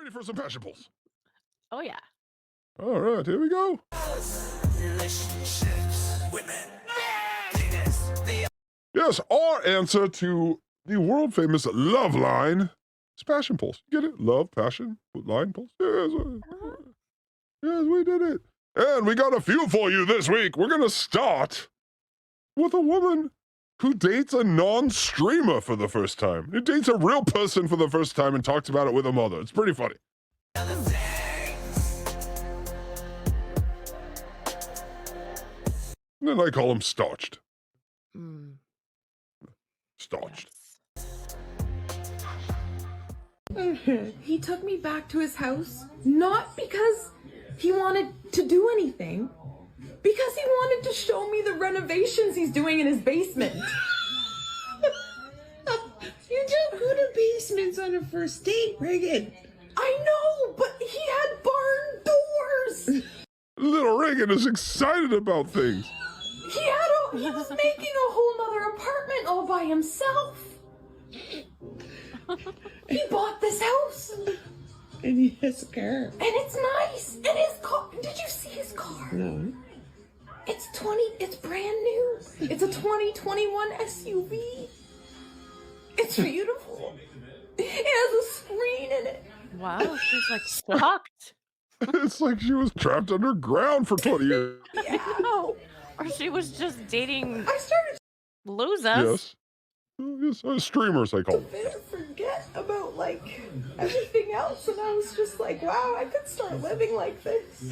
ready for some passion pulls? Oh, yeah. All right, here we go. Relationships, women, penis, Yes, our answer to the world famous love line is passion pulse. Get it? Love, passion, line, pulse. Yes, yes, we did it. And we got a few for you this week. We're going to start with a woman who dates a non-streamer for the first time. Who dates a real person for the first time and talks about it with her mother. It's pretty funny. And then I call him starched. Starched. Yes. He took me back to his house, not because he wanted to do anything, because he wanted to show me the renovations he's doing in his basement. You don't go to basements on a first date, Reagan. I know, but he had barn doors. Little Reagan is excited about things. He was making a whole nother apartment all by himself. He bought this house. And he has a car. And it's nice. And his car, did you see his car? No. It's brand new. It's a 2021 SUV. It's beautiful. It has a screen in it. Wow, she's like shocked. It's like she was trapped underground for 20 years. Yeah. No. Or she was just dating I started losers. Yes. Yes, streamers, I call them. to forget about like everything else, and I was just like, wow, I could start living like this.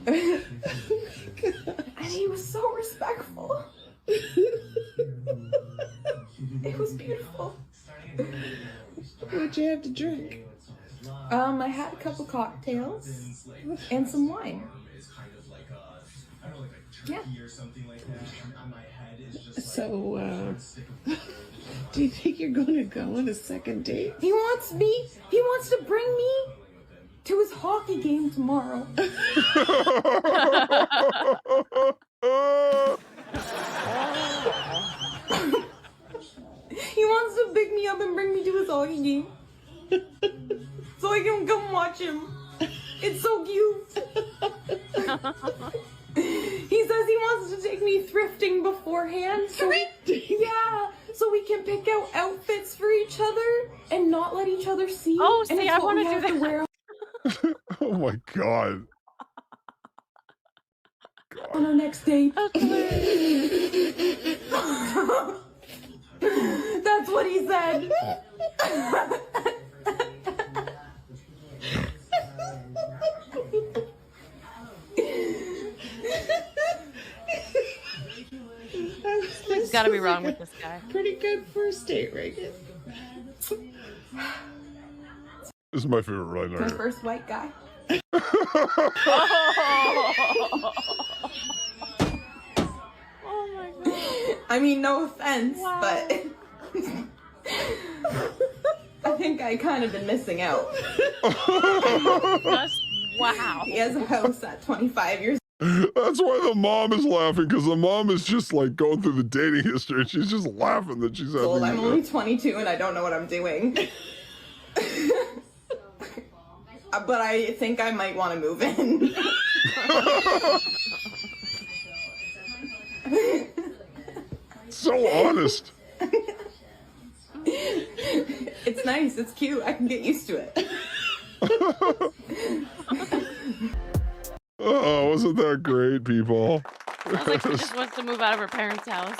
And he was so respectful. It was beautiful. What'd you have to drink? I had a couple cocktails and some wine. Yeah. So, do you think you're going to go on a second date? He wants to bring me to his hockey game tomorrow. He wants to pick me up and bring me to his hockey game. So I can come watch him. It's so cute. He says he wants to take me thrifting beforehand. So we can pick out outfits for each other and not let each other see. Oh, and see, it's I what we want to do have that. wear Oh my god. on our next date. That's what he said. There's gotta be wrong with this guy. Pretty good first date, Reagan. This is my favorite right My now. first white guy. Oh my god. I mean, no offense, Wow. but I think I kind of been missing out. Just, wow. He has a house at 25 years That's why the mom is laughing, because the mom is just like going through the dating history and she's just laughing that she's having old. I'm only 22 and I don't know what I'm doing. But I think I might want to move in. so honest. It's nice. It's cute. I can get used to it. Oh, wasn't that great, people? Sounds like she just wants to move out of her parents' house.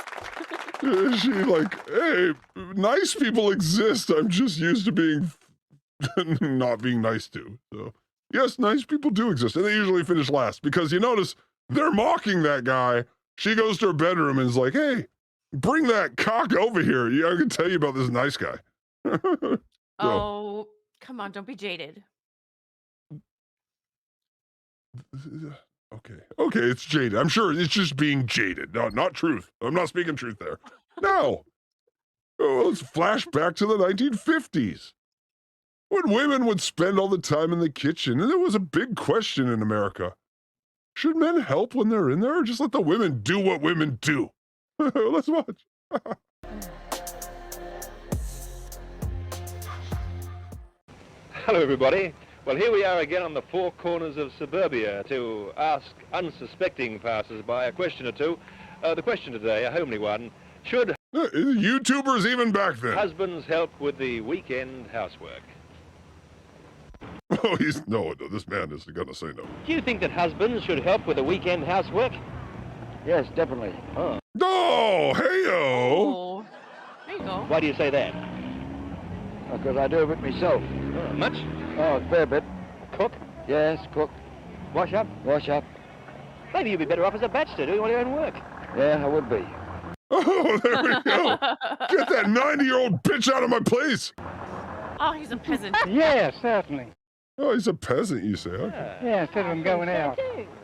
She like, hey, nice people exist. I'm just used to being not being nice to. So yes, nice people do exist, and they usually finish last because you notice they're mocking that guy. She goes to her bedroom and is like, hey, bring that cock over here. Yeah, I can tell you about this nice guy. So, Oh, come on, don't be jaded. okay, it's jaded. I'm sure it's just being jaded. No, not truth. I'm not speaking truth there. No. Oh, let's flash back to the 1950s. When women would spend all the time in the kitchen, and there was a big question in America. Should men help when they're in there, or just let the women do what women do? Let's watch. Hello, everybody. Well, here we are again on the four corners of suburbia to ask unsuspecting passers-by a question or two. The question today, a homely one: should YouTubers even back then? husbands help with the weekend housework? Oh, no, this man is gonna say no. Do you think that husbands should help with the weekend housework? Yes, definitely. Oh. No, hey-o. Oh. There you go. Why do you say that? Because I do it myself. Oh, much? Oh, a fair bit. Cook? Yes, cook. Wash up? Wash up. Maybe you'd be better off as a bachelor doing all your own work. Yeah, I would be. Oh, there we go. Get that 90-year-old bitch out of my place. Oh, he's a peasant. Yes, certainly. Oh, he's a peasant, you say. Okay. Ah. Yeah, instead of him going out.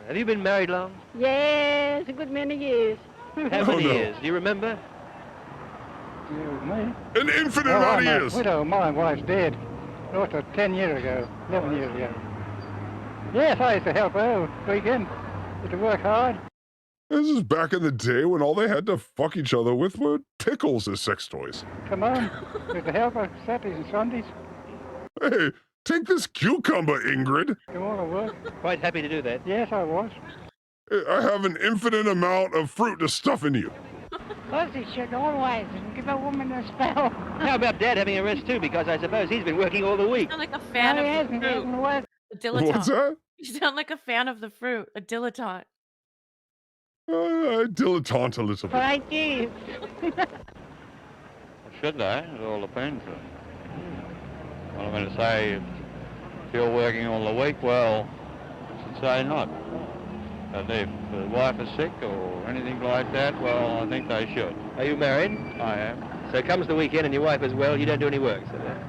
Have you been married long? Yes, a good many years. How many no. years? Do you remember? You, me? An infinite Oh, amount of I'm a years. widow. My wife's dead. Lost her 10 years ago, 11 years ago. Yes, I used to help her weekend. Used to work hard. This is back in the day when all they had to fuck each other with were pickles as sex toys. Come on. Used to help her Saturdays and Sundays. Hey, take this cucumber, Ingrid. Do all the work. Quite happy to do that. Yes, I was. I have an infinite amount of fruit to stuff in you. Pussy should always give a woman a spell. How about Dad having a rest too? Because I suppose he's been working all the week. You sound like a fan of the fruit. Work. A dilettante. What's that? You sound like a fan of the fruit. A dilettante. Dilettante a little bit. Thank you. Should they? It all depends. Well, I'm going to say, if you're working all the week, well, I should say not. But if the wife is sick or anything like that, well, I think they should. Are you married? I am. So comes the weekend and your wife as well, you don't do any work, so that.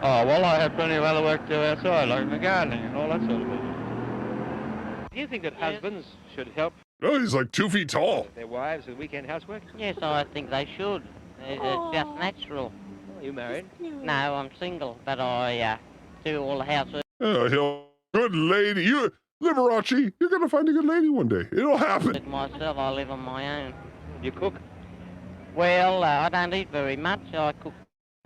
Oh, well, I have plenty of other work to do outside, like in the gardening and all that sort of business. Do you think that husbands should help Oh, he's like 2 feet tall. their wives with weekend housework? Yes, I think they should. It's just natural. Are you married? No, I'm single, but I do all the housework. Good lady. You, Liberace, you're going to find a good lady one day. It'll happen. Myself, I live on my own. You cook? Well, I don't eat very much. I cook.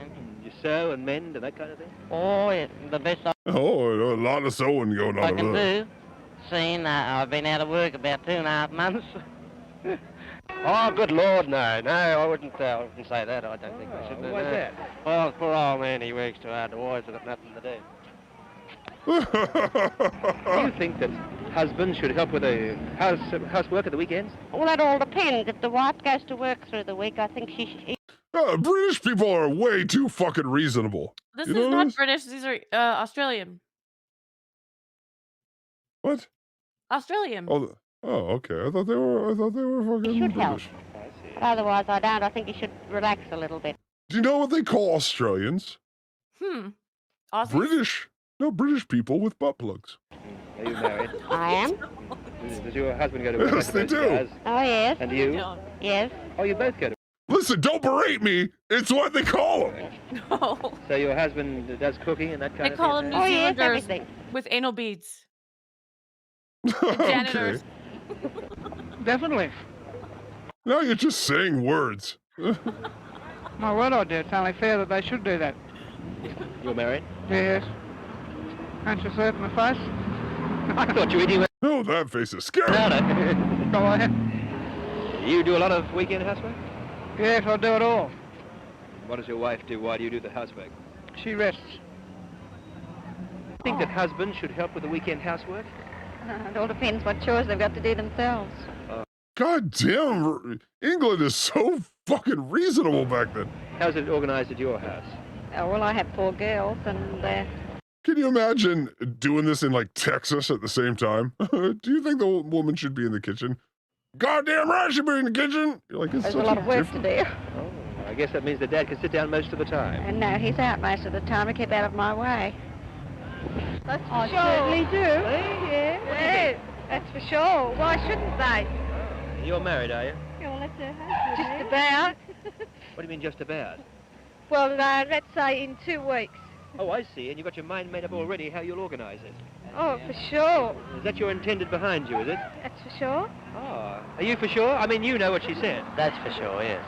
You sew and mend and that kind of thing? Oh, yeah, the best Oh, a lot of sewing going on I over can there. do. Seeing I've been out of work about 2.5 months. Oh, good Lord, no, I wouldn't say that. I don't think I should do why's that. Well, the poor old man, he works too hard. The wives have got nothing to do. Do you think that husbands should help with the housework at the weekends? Well, that all depends. If the wife goes to work through the week, I think she should. British people are way too fucking reasonable. This You is know not this? British. These are Australian. What? Australian. Oh, okay. I thought they were fucking should help. British. But otherwise, I don't. I think you should relax a little bit. Do you know what they call Australians? Aussies? British people with butt plugs. Are you married? I am. Does your husband go to work? Yes, like they most do. guys? Oh, yes. And You you? don't. Yes. Oh, you both go to Listen, don't berate me. It's what they call them. No. So your husband does cooking and that kind They of call thing? them New Oh, yes, Zealanders everything. with anal beads. Okay. Janitors. Definitely. Now you're just saying words. My word, I do. It's only fair that they should do that. You're married? Yes. Can't you see it in the face? I thought you were eating Oh, that face is scary. louder. Go ahead. You do a lot of weekend housework? Yes, I do it all. What does your wife do? Why do you do the housework? She rests. Think that husbands should help with the weekend housework? It all depends what chores they've got to do themselves. God damn, England is so fucking reasonable back then. How's it organized at your house? Oh, well, I have 4 girls, and Can you imagine doing this in like Texas at the same time? Do you think the woman should be in the kitchen? Goddamn right, she'd be in the kitchen. You're like, it's there's such a lot of work to different- do. Oh, I guess that means that Dad can sit down most of the time. And no, he's out most of the time to keep out of my way. That's for sure. certainly do. Yeah, that's for sure. Why shouldn't they? You're married, are you? Just about. What do you mean just about? Well, let's say in 2 weeks. Oh, I see. And you've got your mind made up already how you'll organize it. Oh, for sure. Is that your intended behind you, is it? That's for sure. Ah. Are you for sure? I mean, you know what she said. That's for sure, yes.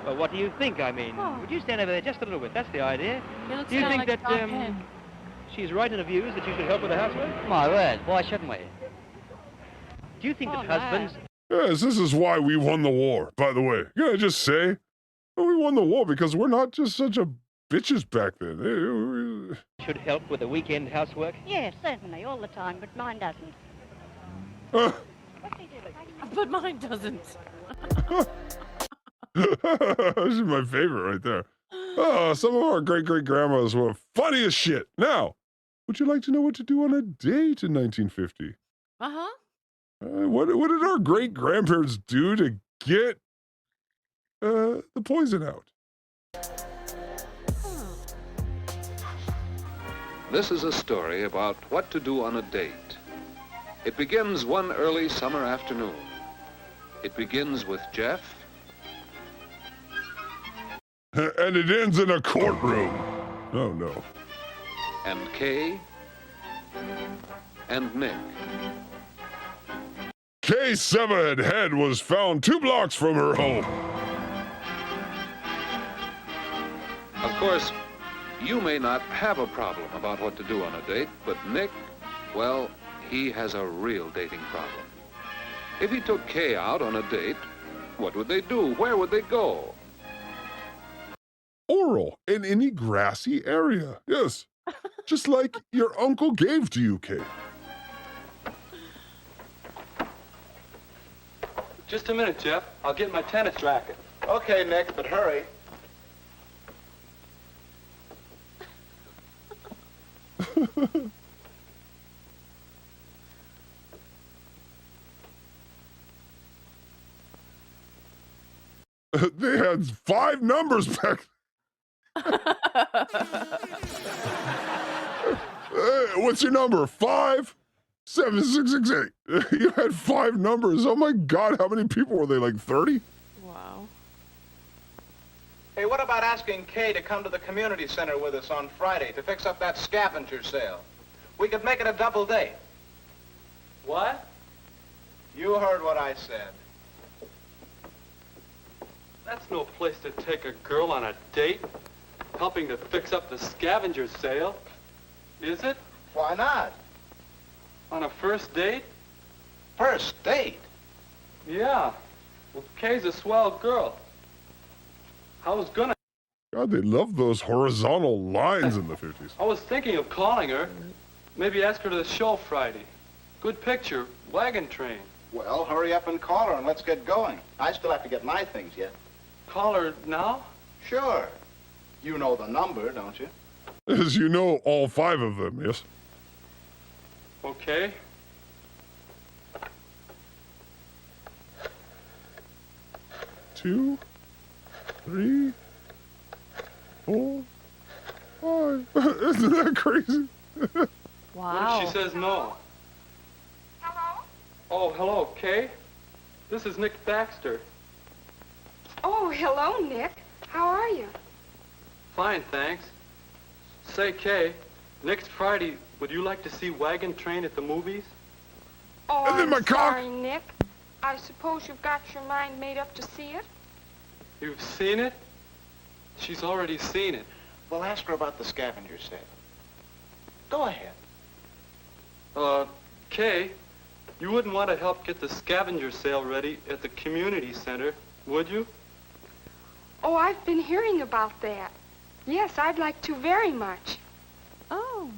Well, what do you think, I mean? Oh. Would you stand over there just a little bit? That's the idea. He looks Do you kinda think like that, John Penn. she's right in her views that you should help with the housework? My word, why shouldn't we? Do you think Oh, that no. husbands... Yes, this is why we won the war, by the way. Can I just say? We won the war because we're not just such a bitches back then. should help with the weekend housework? Yes, certainly, all the time, but mine doesn't. But mine doesn't. This is my favorite right there. Oh, some of our great-great-grandmas were funny as shit. Now, would you like to know what to do on a date in 1950? Uh-huh. What did our great-grandparents do to get the poison out? This is a story about what to do on a date. It begins one early summer afternoon. It begins with Jeff. And it ends in a courtroom. Oh, no. And Kay. And Nick. Kay's severed head was found 2 blocks from her home. Of course, you may not have a problem about what to do on a date, but Nick, well, he has a real dating problem. If he took Kay out on a date, what would they do? Where would they go? Oral in any grassy area. Yes. Just like your uncle gave to you, Kay. Just a minute, Jeff. I'll get my tennis racket. Okay, Nick, but hurry. They had 5 numbers back. What's your number? 5 7 6 6 8. You had 5 numbers. Oh my God, how many people were they? Like 30? Wow. Hey, what about asking Kay to come to the community center with us on Friday to fix up that scavenger sale? We could make it a double date. What? You heard what I said. That's no place to take a girl on a date, helping to fix up the scavenger sale. Is it? Why not? On a first date? First date? Yeah. Well, Kay's a swell girl. I was gonna... God, they love those horizontal lines in the 50s. I was thinking of calling her. Maybe ask her to the show Friday. Good picture, wagon train. Well, hurry up and call her and let's get going. I still have to get my things yet. Call her now? Sure. You know the number, don't you? As you know, all 5 of them, yes? Okay. Two, 3, 4, 5. Isn't that crazy? Wow. What if she says no? Hello? Oh, hello, Kay. This is Nick Baxter. Oh, hello, Nick. How are you? Fine, thanks. Say, Kay, next Friday, would you like to see Wagon Train at the movies? Oh, And then my I'm cock. sorry, Nick. I suppose you've got your mind made up to see it? You've seen it? She's already seen it. Well, ask her about the scavenger sale. Go ahead. Kay, you wouldn't want to help get the scavenger sale ready at the community center, would you? Oh, I've been hearing about that. Yes, I'd like to very much. Oh.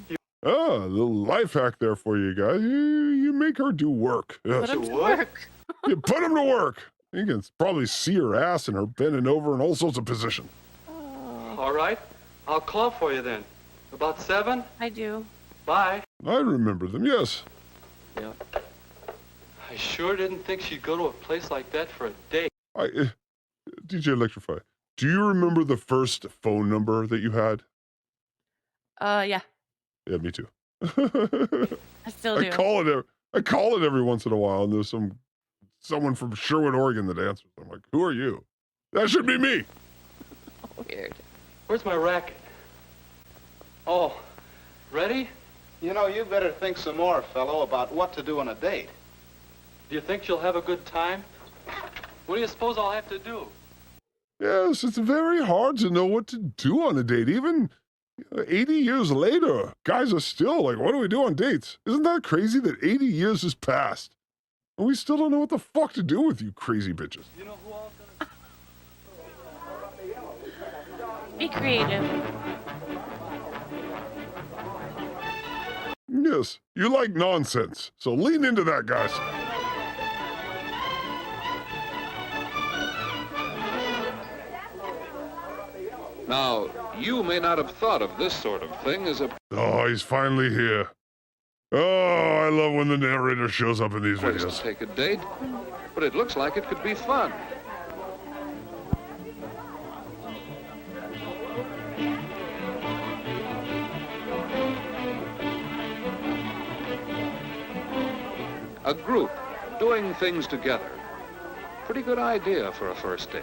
Ah, a little life hack there for you guys. You make her do work. Yes. Put him to work. You put him to work. You can probably see her ass and her bending over in all sorts of positions. All right. I'll call for you then. About 7? I do. Bye. I remember them, yes. Yeah. I sure didn't think she'd go to a place like that for a date. DJ Electrify, do you remember the first phone number that you had? Yeah. Yeah, me too. I still do. I call it every once in a while, and there's someone from Sherwood, Oregon that answers. I'm like, who are you? That should be me. Weird. Where's my racket? Oh, ready? You know, you better think some more, fellow, about what to do on a date. Do you think she'll have a good time? What do you suppose I'll have to do? Yes, it's very hard to know what to do on a date. Even 80 years later, guys are still like, what do we do on dates? Isn't that crazy that 80 years has passed? And we still don't know what the fuck to do with you crazy bitches. You know who else gonna... Be creative. Yes, you like nonsense, so lean into that, guys. Now, you may not have thought of this sort of thing as a Oh, he's finally here. Oh, I love when the narrator shows up in these place videos. to take a date, but it looks like it could be fun. A group doing things together. Pretty good idea for a first date.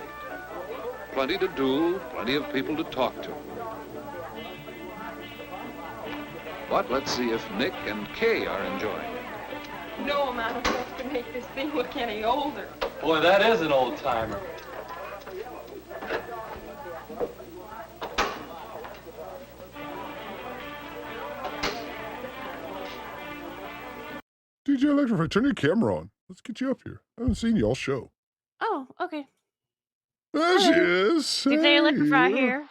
Plenty to do, plenty of people to talk to. But let's see if Nick and Kay are enjoying it. No amount of enough to make this thing look any older. Boy, that is an old timer. DJ Electrify, turn your camera on. Let's get you up here. I haven't seen you all show. Oh, okay. There she is. DJ Electrify here.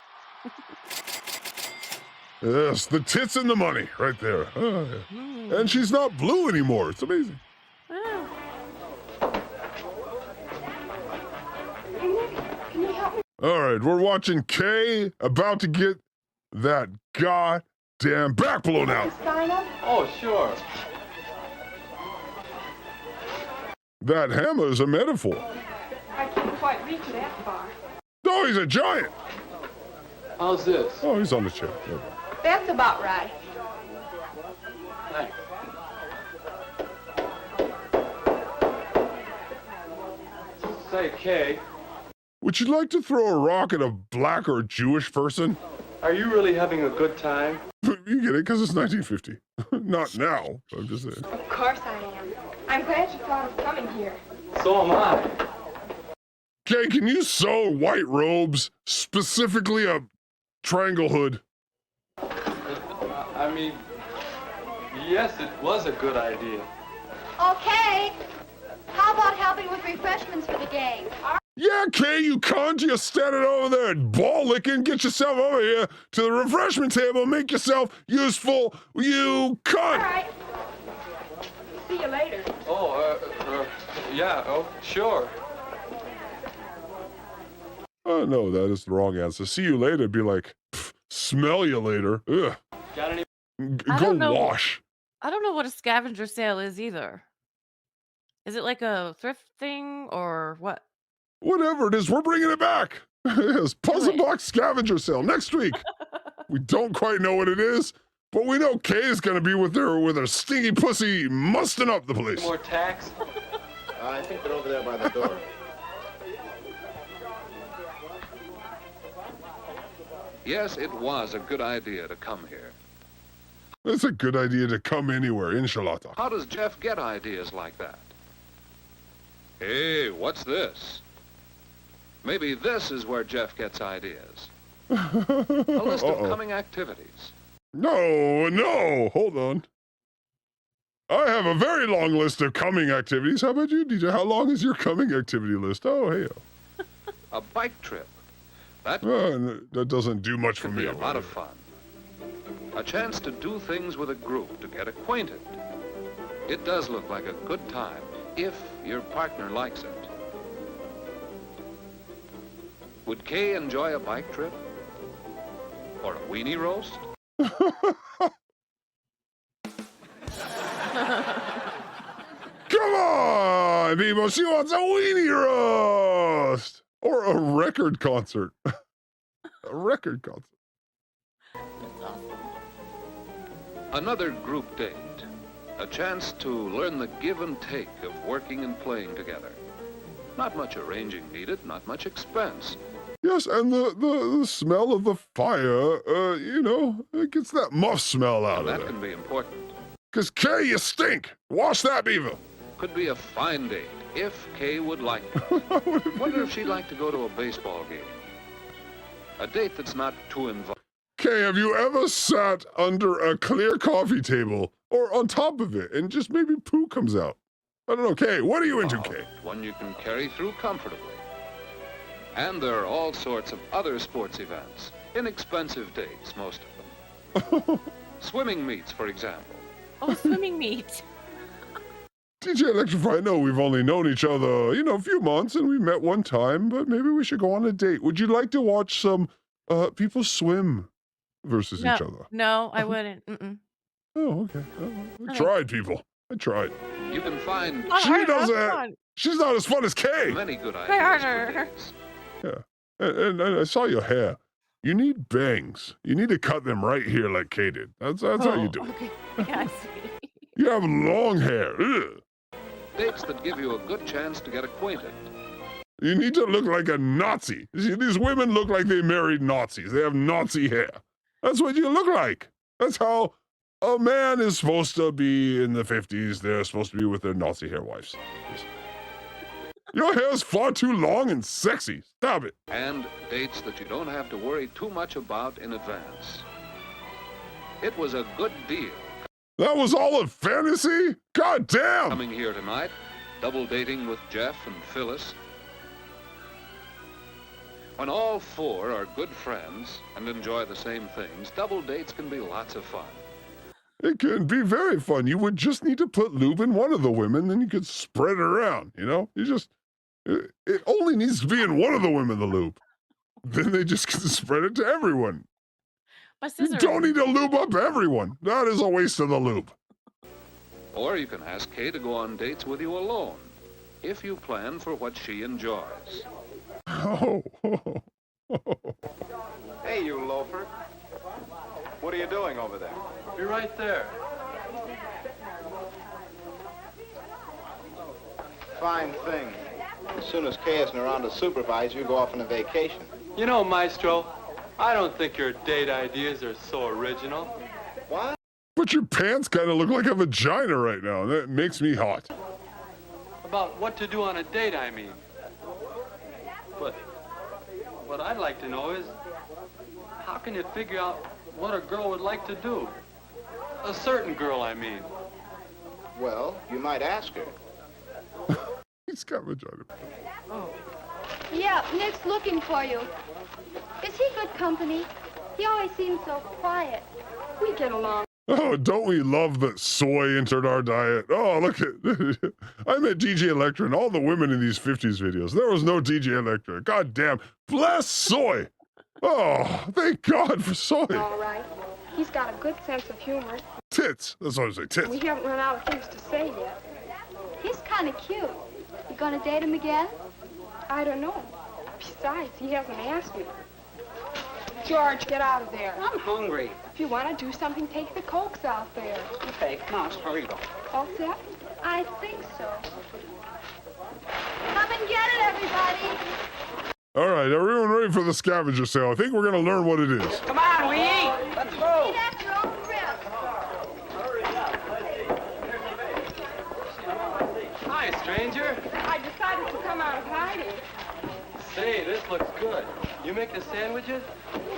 Yes, the tits and the money right there. Oh, yeah. And she's not blue anymore. It's amazing. Oh. Can you help me? All right, we're watching Kay about to get that goddamn back blown out. Sign up? Oh, sure. That hammer is a metaphor. I can't quite reach that far. Oh, he's a giant. How's this? Oh, he's on the chair. Yeah. That's about right. Thanks. Say, Kay, Would you like to throw a rock at a black or Jewish person? are you really having a good time? You get it, because it's 1950. Not now, I'm just saying. Of course I am. I'm glad you thought of coming here. So am I. Kay, can you sew white robes, specifically a triangle hood? I mean, yes, it was a good idea. Okay. How about helping with refreshments for the gang? Yeah, Kay, you cunt, you standing over there and ball licking. Get yourself over here to the refreshment table and make yourself useful, you cunt. All right. See you later. Oh, yeah, oh, sure. Oh, no, that is the wrong answer. See you later. Be like, smell you later. Ugh. Got any? I Go don't know. wash. I don't know what a scavenger sale is either. Is it like a thrift thing or what? Whatever it is, we're bringing it back. Yes, Puzzle Box Scavenger Sale next week. We don't quite know what it is, but we know Kay is going to be with her stinky pussy musting up the place. More tax? I think they're over there by the door. Yes, it was a good idea to come here. It's a good idea to come anywhere, inshallah. How does Jeff get ideas like that? Hey, what's this? Maybe this is where Jeff gets ideas. A list of coming activities. No, hold on. I have a very long list of coming activities. How about you, DJ? How long is your coming activity list? Oh, hey. A bike trip. That doesn't do much for could me. be a lot of fun. A chance to do things with a group, to get acquainted. It does look like a good time, if your partner likes it. Would Kay enjoy a bike trip? Or a weenie roast? Come on, people. She wants a weenie roast. Or a record concert. A record concert. Another group date. A chance to learn the give and take of working and playing together. Not much arranging needed, not much expense. Yes, and the smell of the fire, you know, it gets that muff smell out of That there. can be important. 'Cause Kay, you stink. Wash that beaver. Could be a fine date, if Kay would like it. Wonder if she'd like to go to a baseball game. A date that's not too involved. Kay, have you ever sat under a clear coffee table or on top of it and just maybe poo comes out? I don't know, Kay, what are you into, Kay? One you can carry through comfortably. And there are all sorts of other sports events. Inexpensive dates, most of them. Swimming meets, for example. Oh, swimming meet. DJ Electrify, I know we've only known each other, you know, a few months and we met one time, but maybe we should go on a date. Would you like to watch some people swim versus No, each other? no, I wouldn't. Mm-mm. Oh, okay. I tried, people. I tried. You can find She doesn't. She's not as fun as Kay. many good Try ideas for harder. dates. Yeah. And I saw your hair. You need bangs. You need to cut them right here like Kay did. That's how you do it. Okay. Yeah, I see. You have long hair. Ugh. Dates that give you a good chance to get acquainted. You need to look like a Nazi. See, these women look like they married Nazis. They have Nazi hair. That's what you look like. That's how a man is supposed to be in the 50s. They're supposed to be with their Nazi hair wives. Your hair's far too long and sexy. Stop it. And dates that you don't have to worry too much about in advance. It was a good deal. That was all a fantasy? God damn! Coming here tonight, double dating with Jeff and Phyllis. When all four are good friends and enjoy the same things, double dates can be lots of fun. It can be very fun. You would just need to put lube in one of the women, then you could spread it around, you know? It only needs to be in one of the women, the lube. Then they just can spread it to everyone. My You scissors. don't need to lube up everyone. That is a waste of the lube. Or you can ask Kay to go on dates with you alone, if you plan for what she enjoys. Oh. Hey, you loafer. What are you doing over there? Be right there. Fine thing. As soon as Kay isn't around to supervise, you go off on a vacation. You know, Maestro, I don't think your date ideas are so original. What? But your pants kind of look like a vagina right now. That makes me hot. About what to do on a date, I mean. But what I'd like to know is, how can you figure out what a girl would like to do? A certain girl, I mean. Well, you might ask her. He's got vagina. Oh. Yeah, Nick's looking for you. Is he good company? He always seems so quiet. We get along. Oh, don't we love that soy entered our diet? Oh, look at... I met DJ Electra and all the women in these 50s videos. There was no DJ Electra. God damn. Bless soy. Oh, thank God for soy. All right. He's got a good sense of humor. Tits. That's what I say, tits. We haven't run out of things to say yet. He's kind of cute. You gonna date him again? I don't know. Besides, he hasn't asked me. George, get out of there. I'm hungry. If you want to do something, take the Cokes out there. Okay, come on, here you go. All set? I think so. Come and get it, everybody. All right, everyone ready for the scavenger sale? I think we're going to learn what it is. Come on, we eat. Let's go. Eat at your own risk. Hi, stranger. I decided to come out of hiding. Say, this looks good. You make the sandwiches?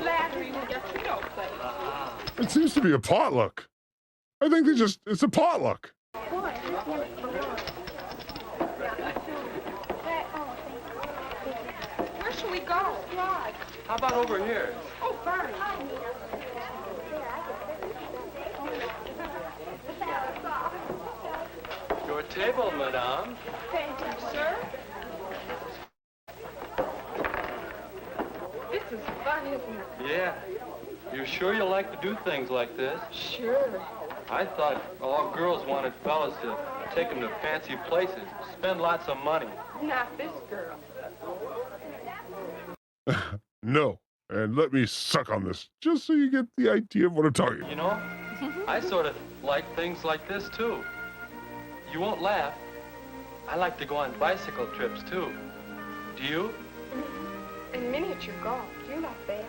Flattery will get you no place. It seems to be a potluck. I think it's a potluck. Boy, where should we go? Right. How about over here? Oh, fine. Your table, madame. Thank you, sir. This is fun, isn't it? Yeah. You sure you like to do things like this? Sure. I thought all girls wanted fellas to take them to fancy places, spend lots of money. Not this girl. No. And let me suck on this, just so you get the idea of what I'm talking about. You know, I sort of like things like this, too. You won't laugh. I like to go on bicycle trips, too. Do you? In miniature. miniature golf. You love that.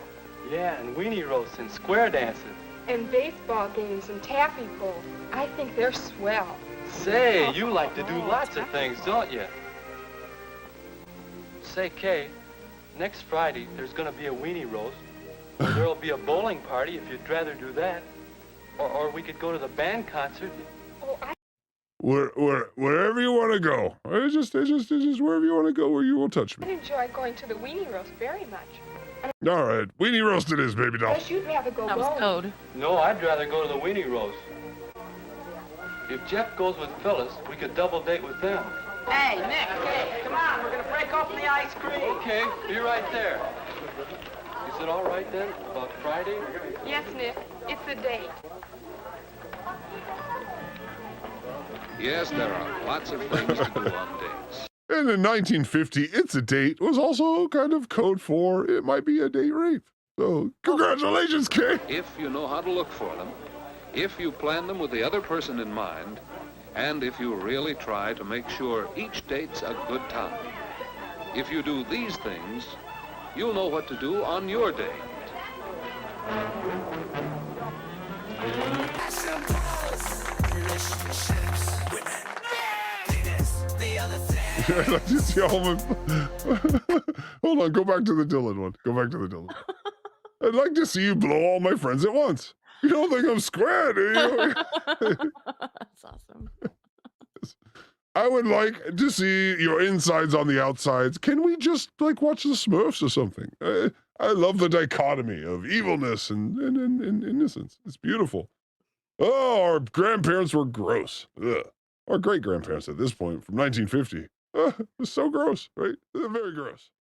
Yeah, and weenie roasts and square dances. And baseball games and taffy pull. I think they're swell. Say, you like to do lots of things, don't you? Say, Kay, next Friday there's going to be a weenie roast. Or there'll be a bowling party if you'd rather do that. Or we could go to the band concert. Oh, Wherever you want to go. It's just wherever you want to go, where you won't touch I me. enjoy going to the weenie roast very much. All right, weenie roast it is, baby doll. Unless you'd rather go That was bowling. code. No, I'd rather go to the weenie roast. If Jeff goes with Phyllis, we could double date with them. Hey, Nick, hey, come on, we're gonna break open the ice cream. Okay, be right there. Is it all right then, about Friday? Yes, Nick, it's a date. Yes, there are lots of things to do on dates. And in 1950, It's a Date was also kind of code for it might be a date rape. So, congratulations, Kay. If you know how to look for them, if you plan them with the other person in mind, and if you really try to make sure each date's a good time. If you do these things, you'll know what to do on your date. Relationships, women, penis, the other thing. I'd like to see all my... Hold on, go back to the Dylan one. Go back to the Dylan one. I'd like to see you blow all my friends at once. You don't think I'm square, do you? That's awesome. I would like to see your insides on the outsides. Can we just, like, watch the Smurfs or something? I love the dichotomy of evilness and innocence. It's beautiful. Oh, our grandparents were gross. Ugh. Our great-grandparents at this point, from 1950. It was so gross, right? Very gross.